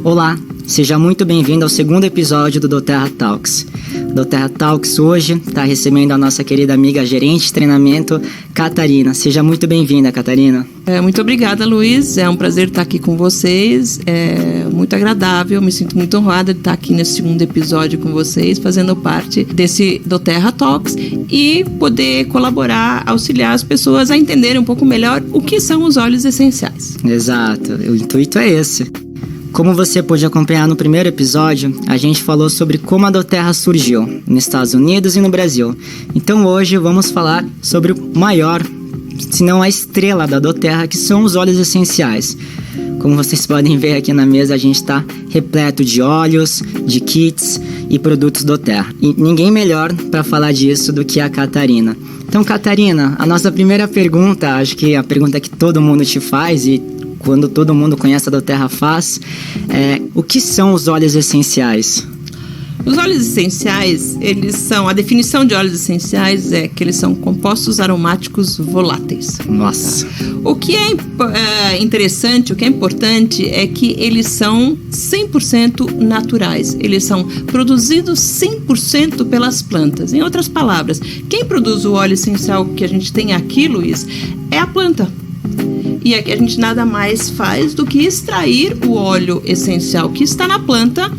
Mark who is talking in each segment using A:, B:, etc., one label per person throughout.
A: Olá, seja muito bem-vindo ao segundo episódio do doTERRA Talks. doTERRA Talks hoje está recebendo a nossa querida amiga gerente de treinamento, Catarina. Seja muito bem-vinda, Catarina.
B: Muito obrigada, Luiz. É um prazer estar aqui com vocês. É muito agradável, me sinto muito honrada de estar aqui nesse segundo episódio com vocês, fazendo parte desse doTERRA Talks e poder colaborar, auxiliar as pessoas a entenderem um pouco melhor o que são os óleos essenciais.
A: Exato, o intuito é esse. Como você pôde acompanhar no primeiro episódio, a gente falou sobre como a doTERRA surgiu nos Estados Unidos e no Brasil. Então hoje vamos falar sobre o maior, se não a estrela da doTERRA, que são os óleos essenciais. Como vocês podem ver aqui na mesa, a gente está repleto de óleos, de kits e produtos doTERRA. E ninguém melhor para falar disso do que a Catarina. Então, Catarina, a nossa primeira pergunta, acho que é a pergunta que todo mundo te faz e quando todo mundo conhece a doTERRA faz, o que são os óleos essenciais?
B: Os óleos essenciais, a definição de óleos essenciais é que eles são compostos aromáticos voláteis.
A: Nossa!
B: O que é interessante, o que é importante é que eles são 100% naturais. Eles são produzidos 100% pelas plantas. Em outras palavras, quem produz o óleo essencial que a gente tem aqui, Luiz, é a planta. E aqui a gente nada mais faz do que extrair o óleo essencial que está na planta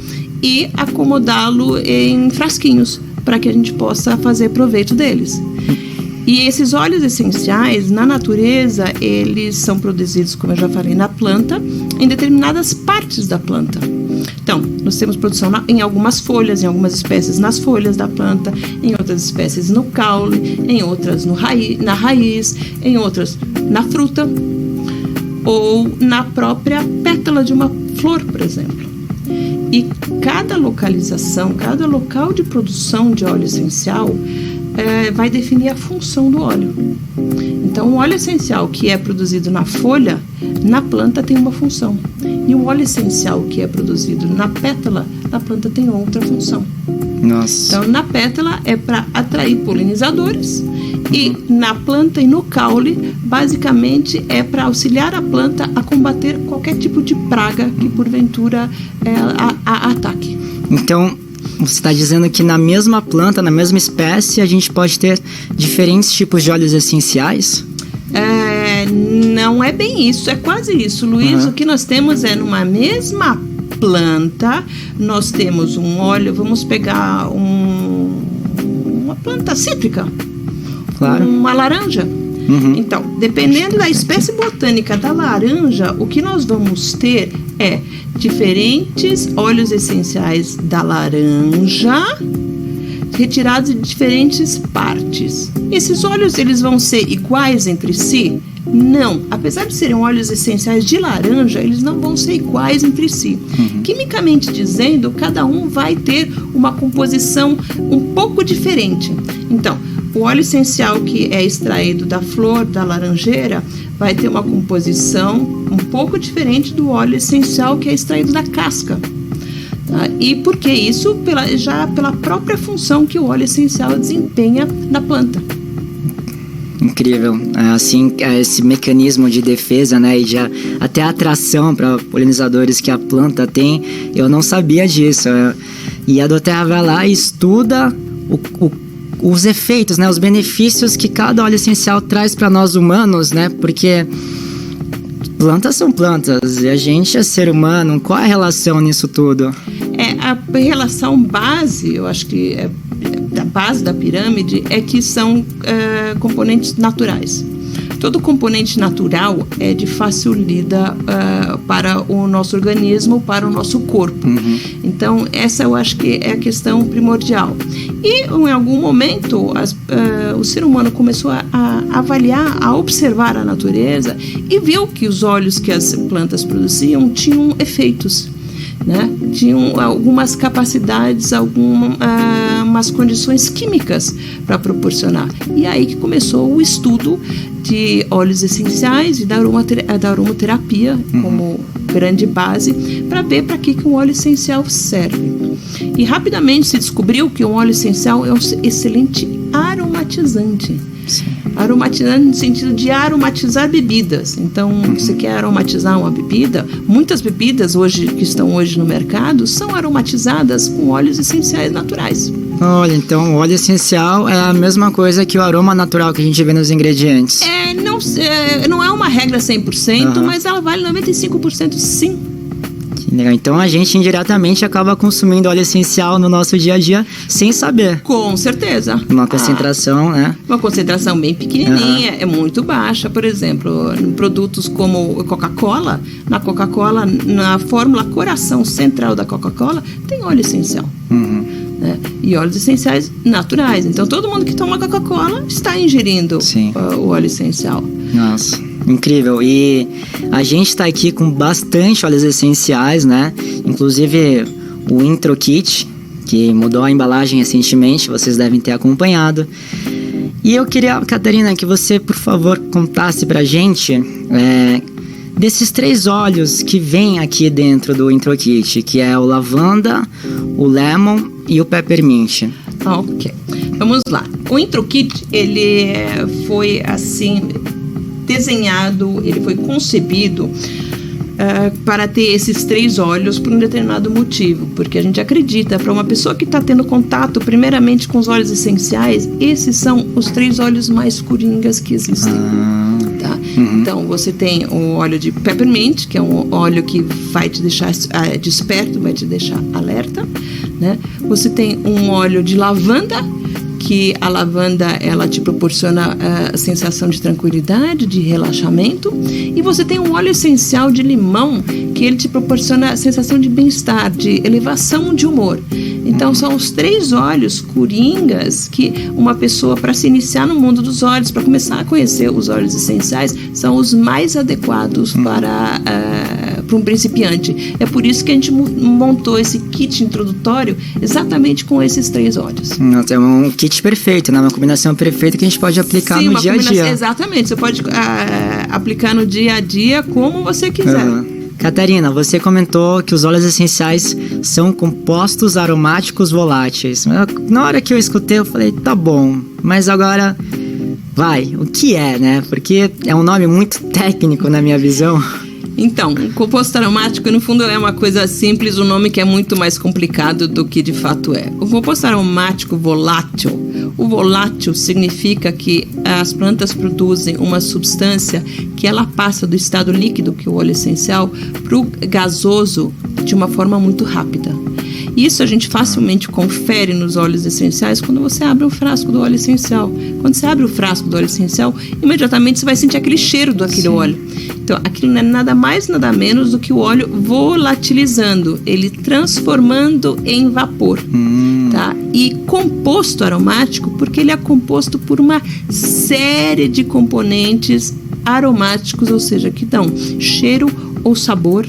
B: e acomodá-lo em frasquinhos para que a gente possa fazer proveito deles. E esses óleos essenciais, na natureza, eles são produzidos, como eu já falei, na planta, em determinadas partes da planta. Então, nós temos produção em algumas folhas, em algumas espécies nas folhas da planta, em outras espécies no caule, em outras na raiz, em outras na fruta ou na própria pétala de uma flor, por exemplo. E cada localização, cada local de produção de óleo essencial vai definir a função do óleo. Então, o óleo essencial que é produzido na folha, na planta tem uma função. E o óleo essencial que é produzido na pétala, na planta tem outra função.
A: Nossa.
B: Então, na pétala é para atrair polinizadores e na planta e no caule, basicamente, é para auxiliar a planta a combater qualquer tipo de praga que, porventura, a ataque.
A: Então, você está dizendo que na mesma planta, na mesma espécie, a gente pode ter diferentes tipos de óleos essenciais?
B: Não é bem isso, é quase isso, Luiz. O que nós temos é numa mesma planta, nós temos um óleo, vamos pegar uma planta cítrica,
A: claro.
B: Uma laranja. Então, dependendo da espécie botânica da laranja, o que nós vamos ter é diferentes óleos essenciais da laranja retirados de diferentes partes. Esses óleos, eles vão ser iguais entre si? Não. Apesar de serem óleos essenciais de laranja, eles não vão ser iguais entre si. Quimicamente dizendo, cada um vai ter uma composição um pouco diferente. Então, o óleo essencial que é extraído da flor da laranjeira vai ter uma composição um pouco diferente do óleo essencial que é extraído da casca. Tá? E por que isso? Pela própria função que o óleo essencial desempenha na planta.
A: Incrível. Esse mecanismo de defesa, né, e de até atração para polinizadores que a planta tem, eu não sabia disso. E a doTERRA vai lá e estuda os efeitos, né, os benefícios que cada óleo essencial traz para nós humanos, né, porque plantas são plantas e a gente é ser humano. Qual é a relação nisso tudo?
B: A relação base, eu acho que da base da pirâmide, é que são componentes naturais. Todo componente natural é de fácil lida para o nosso organismo, para o nosso corpo. Então, essa eu acho que é a questão primordial. E, em algum momento, o ser humano começou a avaliar, a observar a natureza e viu que os óleos que as plantas produziam tinham efeitos. Né? Tinham algumas capacidades, algumas condições químicas para proporcionar. E aí que começou o estudo de óleos essenciais e da aromaterapia como grande base para ver para que um óleo essencial serve. E rapidamente se descobriu que um óleo essencial é um excelente aromatizante. Aromatizando no sentido de aromatizar bebidas. Então, você quer aromatizar uma bebida? Muitas bebidas que estão hoje no mercado são aromatizadas com óleos essenciais naturais.
A: Olha, então o óleo essencial é a mesma coisa que o aroma natural que a gente vê nos ingredientes.
B: Não é uma regra 100%, mas ela vale 95% sim.
A: Legal. Então a gente indiretamente acaba consumindo óleo essencial no nosso dia a dia sem saber.
B: Com certeza.
A: Uma concentração, né?
B: Uma concentração bem pequenininha, é muito baixa. Por exemplo, em produtos como Coca-Cola, na fórmula coração central da Coca-Cola, tem óleo essencial. Né? E óleos essenciais naturais. Então todo mundo que toma Coca-Cola está ingerindo o óleo essencial.
A: Nossa, incrível. E a gente está aqui com bastante óleos essenciais, né? Inclusive o Intro Kit, que mudou a embalagem recentemente, vocês devem ter acompanhado. E eu queria, Catarina, que você, por favor, contasse pra gente desses 3 óleos que vem aqui dentro do Intro Kit, que é o lavanda, o lemon e o peppermint.
B: Ok, vamos lá. O Intro Kit, ele foi assim desenhado, ele foi concebido para ter esses 3 óleos por um determinado motivo, porque a gente acredita, para uma pessoa que está tendo contato primeiramente com os óleos essenciais, esses são os 3 óleos mais coringas que existem. Tá? Então você tem o óleo de peppermint, que é um óleo que vai te deixar desperto, vai te deixar alerta, né? Você tem um óleo de lavanda, que a lavanda ela te proporciona a sensação de tranquilidade, de relaxamento, e você tem um óleo essencial de limão que ele te proporciona a sensação de bem-estar, de elevação de humor. Então são os 3 óleos coringas que uma pessoa, para se iniciar no mundo dos óleos, para começar a conhecer os óleos essenciais, são os mais adequados para um principiante. É por isso que a gente montou esse kit introdutório exatamente com esses 3 óleos.
A: É um kit perfeito, né? Uma combinação perfeita que a gente pode aplicar no dia a dia.
B: Exatamente, você pode aplicar no dia a dia como você quiser.
A: Catarina, você comentou que os óleos essenciais são compostos aromáticos voláteis. Na hora que eu escutei, eu falei, tá bom, mas agora o que é, né? Porque é um nome muito técnico na minha visão.
B: Então, o composto aromático, no fundo, é uma coisa simples, um nome que é muito mais complicado do que de fato é. O composto aromático volátil, o volátil significa que as plantas produzem uma substância que ela passa do estado líquido, que é o óleo essencial, para o gasoso de uma forma muito rápida. Isso a gente facilmente confere nos óleos essenciais quando você abre um frasco do óleo essencial. Quando você abre o frasco do óleo essencial, imediatamente você vai sentir aquele cheiro daquele óleo. Então, aquilo não é nada mais, nada menos do que o óleo volatilizando, ele transformando em vapor. Tá? E composto aromático, porque ele é composto por uma série de componentes aromáticos, ou seja, que dão cheiro ou sabor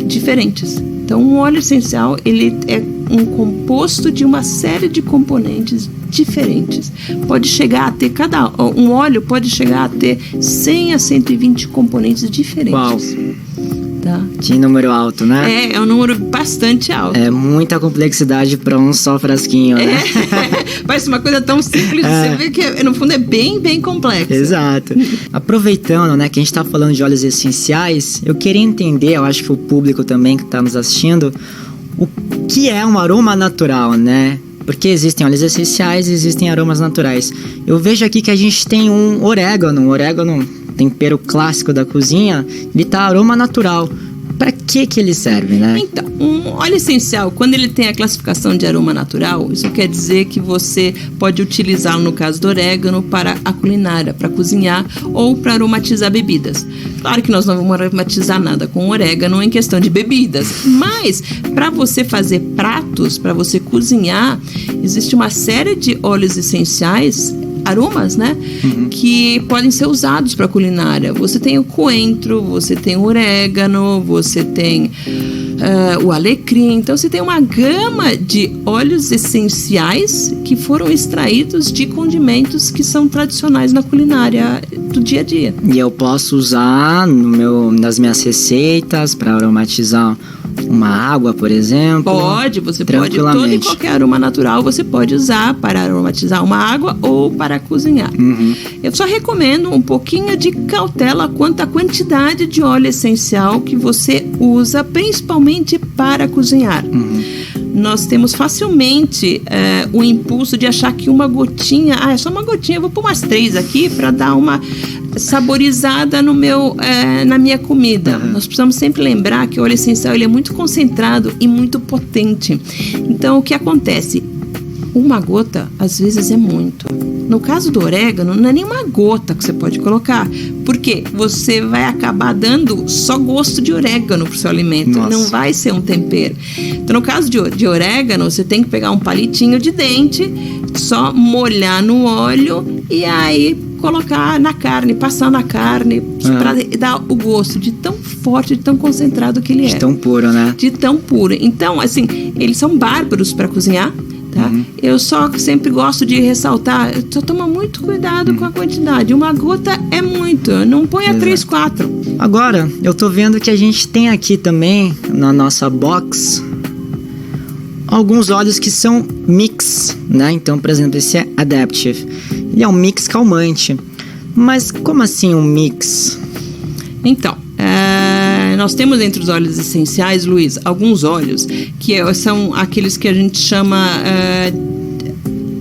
B: diferentes. Então, um óleo essencial, ele é um composto de uma série de componentes diferentes. Pode chegar a ter, um óleo pode chegar a ter 100 a 120 componentes diferentes.
A: Uau.
B: Tá?
A: Que número alto, né?
B: É um número bastante alto.
A: É muita complexidade para um só frasquinho, né?
B: Parece uma coisa tão simples, você vê que no fundo é bem, bem complexo.
A: Exato. Aproveitando, né, que a gente tá falando de óleos essenciais, eu queria entender, eu acho que o público também que tá nos assistindo, o que é um aroma natural, né? Porque existem óleos essenciais e existem aromas naturais. Eu vejo aqui que a gente tem um orégano, tempero clássico da cozinha, ele tá aroma natural. Para que ele serve, né?
B: Então, um óleo essencial, quando ele tem a classificação de aroma natural, isso quer dizer que você pode utilizá-lo, no caso do orégano, para a culinária, para cozinhar ou para aromatizar bebidas. Claro que nós não vamos aromatizar nada com orégano em questão de bebidas, mas para você fazer pratos, para você cozinhar, existe uma série de óleos essenciais, aromas, né? Que podem ser usados para culinária. Você tem o coentro, você tem o orégano, você tem o alecrim. Então, você tem uma gama de óleos essenciais que foram extraídos de condimentos que são tradicionais na culinária do dia a dia.
A: E eu posso usar nas minhas receitas para aromatizar uma água, por exemplo?
B: Pode, você pode. Toda e qualquer aroma natural você pode usar para aromatizar uma água ou para cozinhar. Eu só recomendo um pouquinho de cautela quanto à quantidade de óleo essencial que você usa, principalmente para cozinhar. Nós temos facilmente o impulso de achar que uma gotinha, é só uma gotinha, eu vou pôr umas 3 aqui para dar uma saborizada na minha comida. Nós precisamos sempre lembrar que o óleo essencial ele é muito concentrado e muito potente. Então, o que acontece? Uma gota, às vezes, é muito. No caso do orégano, não é nem uma gota que você pode colocar, porque você vai acabar dando só gosto de orégano pro seu alimento. Nossa. Não vai ser um tempero. Então, no caso de orégano, você tem que pegar um palitinho de dente, só molhar no óleo e aí colocar na carne, passar na carne para dar o gosto de tão forte, de tão concentrado que ele é.
A: De tão puro, né?
B: De tão puro. Então, assim, eles são bárbaros para cozinhar. Tá? Eu só sempre gosto de ressaltar, só toma muito cuidado com a quantidade. Uma gota é muito, não ponha 3, 4.
A: Agora, eu tô vendo que a gente tem aqui também, na nossa box, alguns óleos que são mix, né? Então, por exemplo, esse é Adaptive. Ele é um mix calmante. Mas como assim um mix?
B: Então, nós temos entre os óleos essenciais, Luiz, alguns óleos que são aqueles que a gente chama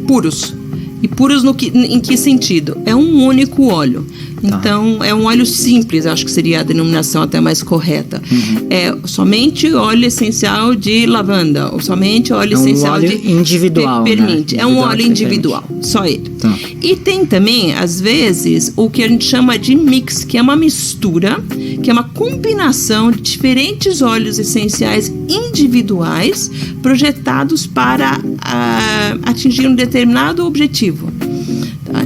B: puros. E puros em que sentido? É um único óleo. Então, é um óleo simples, acho que seria a denominação até mais correta. É somente óleo essencial de lavanda, ou somente óleo essencial
A: de
B: individual, peppermint. Né? É um óleo individual, só ele. Tá. E tem também, às vezes, o que a gente chama de mix, que é uma mistura, que é uma combinação de diferentes óleos essenciais individuais projetados para atingir um determinado objetivo.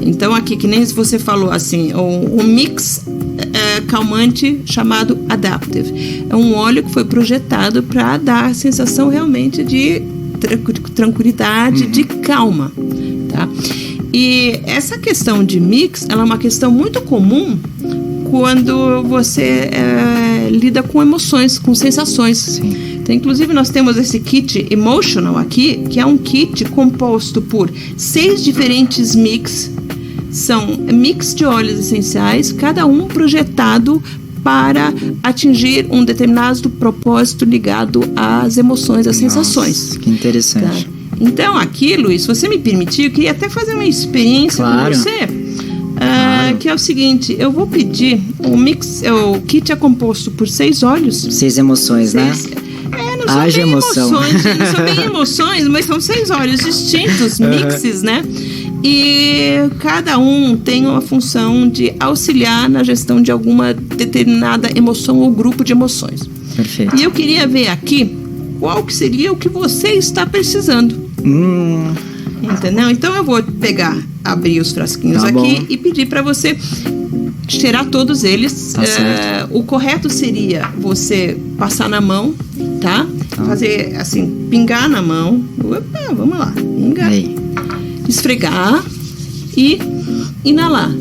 B: Então aqui, que nem você falou assim, um mix calmante chamado Adaptive. É um óleo que foi projetado para dar a sensação realmente de tranquilidade, de calma, tá? E essa questão de mix, ela é uma questão muito comum quando você lida com emoções, com sensações.
A: Sim.
B: Então, inclusive, nós temos esse kit Emotional aqui, que é um kit composto por 6 diferentes mix. São mix de óleos essenciais, cada um projetado para atingir um determinado propósito ligado às emoções, às sensações.
A: Que interessante.
B: Tá? Então, aqui, Luiz, se você me permitir, eu queria até fazer uma experiência com você. Que é o seguinte, eu vou pedir o kit é composto por 6 óleos.
A: 6 emoções, né?
B: Não são bem emoções, não são bem emoções, mas são 6 óleos distintos, mixes, né? E cada um tem uma função de auxiliar na gestão de alguma determinada emoção ou grupo de emoções.
A: Perfeito.
B: E eu queria ver aqui qual que seria o que você está precisando. Entendeu? Então eu vou abrir os frasquinhos aqui e pedir para você cheirar todos eles. O correto seria você passar na mão, tá? Fazer assim, pingar na mão. Opa, vamos lá. Pingar. Esfregar e inalar.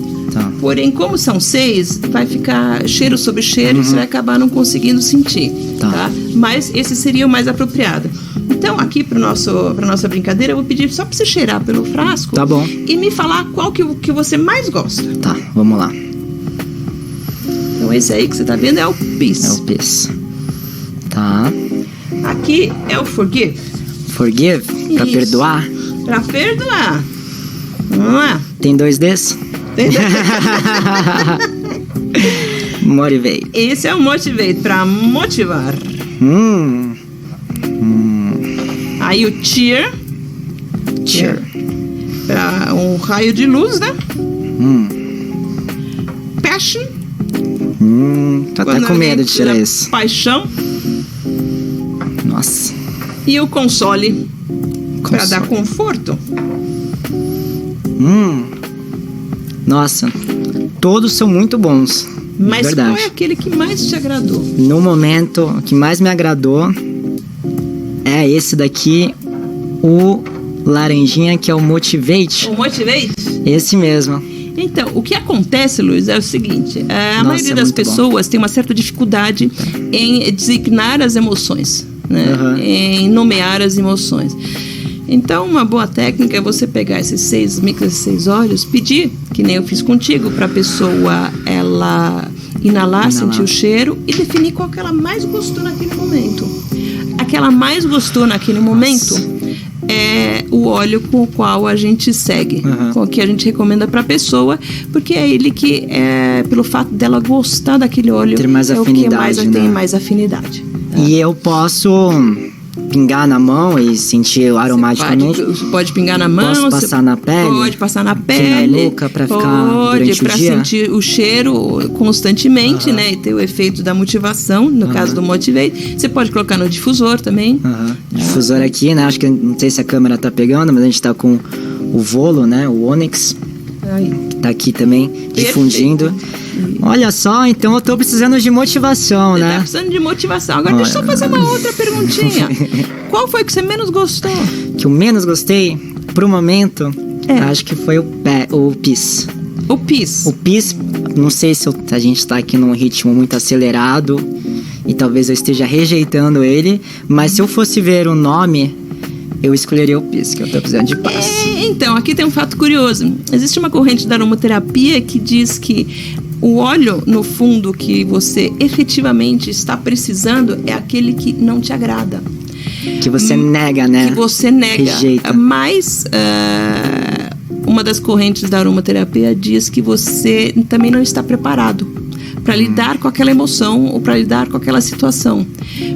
B: Porém, como são 6, vai ficar cheiro sobre cheiro e você vai acabar não conseguindo sentir. Tá? Mas esse seria o mais apropriado. Então, aqui para nossa brincadeira, eu vou pedir só para você cheirar pelo frasco.
A: Tá bom.
B: E me falar qual que você mais gosta.
A: Tá, vamos lá.
B: Então, esse aí que você tá vendo é o Peace.
A: É o Peace. Tá.
B: Aqui é o Forgive.
A: Forgive? Pra perdoar?
B: Pra perdoar. Vamos lá.
A: Tem 2 desses?
B: Tem 2
A: Motivate.
B: Esse é o Motivate, pra motivar. Aí o Cheer.
A: Cheer.
B: Pra um raio de luz, né? Passion.
A: Tô até com medo de tirar isso.
B: Paixão.
A: Nossa.
B: E o Console. Pra dar conforto.
A: Nossa. Todos são muito bons.
B: Mas
A: verdade.
B: Qual é aquele que mais te agradou?
A: No momento, o que mais me agradou é esse daqui, o laranjinha, que é o Motivate.
B: O Motivate?
A: Esse mesmo.
B: Então, o que acontece, Luiz, é o seguinte: a
A: Nossa,
B: maioria das
A: muito
B: pessoas tem uma certa dificuldade em designar as emoções, né?
A: Uhum.
B: Em nomear as emoções. Então, uma boa técnica é você pegar esses 6 mix, esses 6 óleos, pedir, que nem eu fiz contigo, para a pessoa ela inalar, sentir o cheiro e definir qual que ela mais gostou naquele momento. Aquela mais gostou naquele momento é o óleo com o qual a gente segue, com o que a gente recomenda para a pessoa, porque é ele que, pelo fato dela gostar daquele óleo,
A: Ter mais
B: é o que
A: afinidade, né?
B: tem mais afinidade.
A: E eu posso pingar na mão e sentir o aromaticamente.
B: Você pode pingar na mão.
A: Posso passar na pele?
B: Pode passar na
A: Aqui
B: pele.
A: na nuca pra ficar durante o
B: pra
A: dia?
B: sentir o cheiro constantemente, né? E ter o efeito da motivação, no caso do Motivate. Você pode colocar no difusor também.
A: Difusor aqui, né? Acho que não sei se a câmera tá pegando, mas a gente tá com o Volo, né? O Onyx, que tá aqui também, difundindo. Olha só, então eu tô precisando de motivação,
B: Você
A: né?
B: tá precisando de motivação. Agora deixa eu só fazer uma outra perguntinha. Qual foi que você menos gostou?
A: Que eu menos gostei, pro momento, acho que foi o PIS.
B: O PIS.
A: O PIS, não sei se a gente tá aqui num ritmo muito acelerado e talvez eu esteja rejeitando ele, mas se eu fosse ver o nome, eu escolheria o PIS, que eu tô precisando de paz.
B: Então, aqui tem um fato curioso. Existe uma corrente da aromaterapia que diz que o óleo, no fundo, que você efetivamente está precisando é aquele que não te agrada.
A: Que você nega, né?
B: Que você nega.
A: Rejeita.
B: Mas uma das correntes da aromaterapia diz que você também não está preparado para lidar com aquela emoção ou para lidar com aquela situação.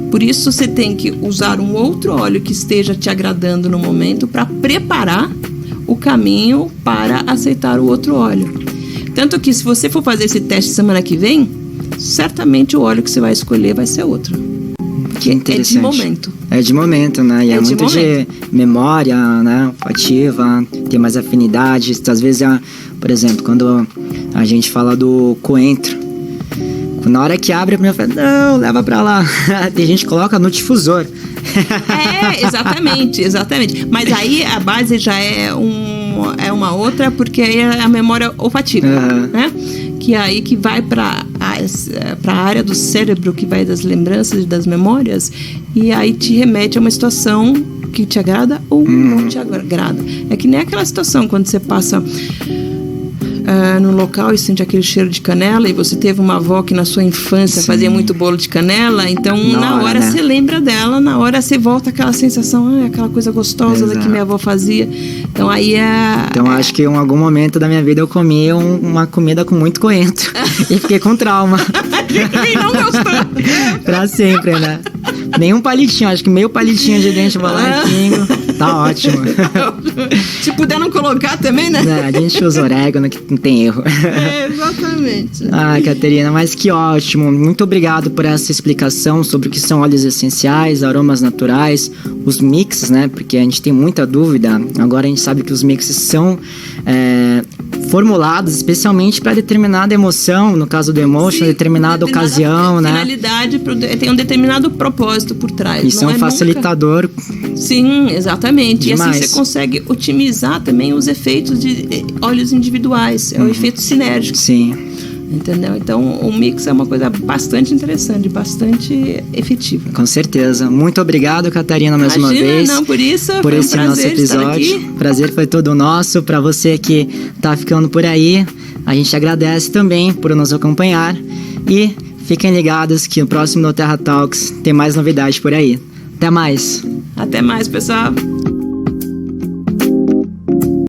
B: Por isso você tem que usar um outro óleo que esteja te agradando no momento para preparar o caminho para aceitar o outro óleo. Tanto que se você for fazer esse teste semana que vem, certamente o óleo que você vai escolher vai ser outro.
A: Que interessante.
B: É de momento.
A: É de momento, né? E é muito de memória, né? Ativa, tem mais afinidade. Às vezes, por exemplo, quando a gente fala do coentro, na hora que abre, a primeira fala, não, leva pra lá. Tem gente que coloca no difusor.
B: Exatamente. Mas aí a base já é uma outra, porque aí é a memória olfativa, né? Que é aí que vai para a área do cérebro, que vai das lembranças e das memórias, e aí te remete a uma situação que te agrada ou não te agrada. É que nem aquela situação quando você passa no local e sente aquele cheiro de canela, e você teve uma avó que na sua infância fazia muito bolo de canela, então na hora, né? Você lembra dela, na hora você volta aquela sensação, aquela coisa gostosa que minha avó fazia. Então aí
A: Então acho que em algum momento da minha vida eu comi uma comida com muito coentro e fiquei com trauma.
B: E não gostou.
A: Pra sempre, né? Nem um palitinho, acho que meio palitinho de dente eu vou lá e pingo. Tá ótimo.
B: Se puder não colocar também, né?
A: A gente usa orégano, que não tem erro.
B: Exatamente.
A: Caterina, mas que ótimo. Muito obrigado por essa explicação sobre o que são óleos essenciais, aromas naturais, os mixes, né? Porque a gente tem muita dúvida. Agora a gente sabe que os mixes são formulados especialmente para determinada emoção, no caso do emotion, determinada ocasião, né?
B: Finalidade, tem um determinado propósito por trás.
A: Isso é um facilitador.
B: Sim, exatamente.
A: Demais.
B: E assim você consegue otimizar também os efeitos de óleos individuais. É o efeito sinérgico.
A: Sim.
B: Entendeu? Então, o mix é uma coisa bastante interessante, bastante efetiva.
A: Com certeza. Muito obrigado, Catarina, mais uma vez.
B: Não, por isso,
A: por esse nosso episódio. O prazer foi todo nosso. Para você que tá ficando por aí, a gente agradece também por nos acompanhar. E fiquem ligados que no próximo No Terra Talks tem mais novidades por aí. Até mais.
B: Até mais, pessoal.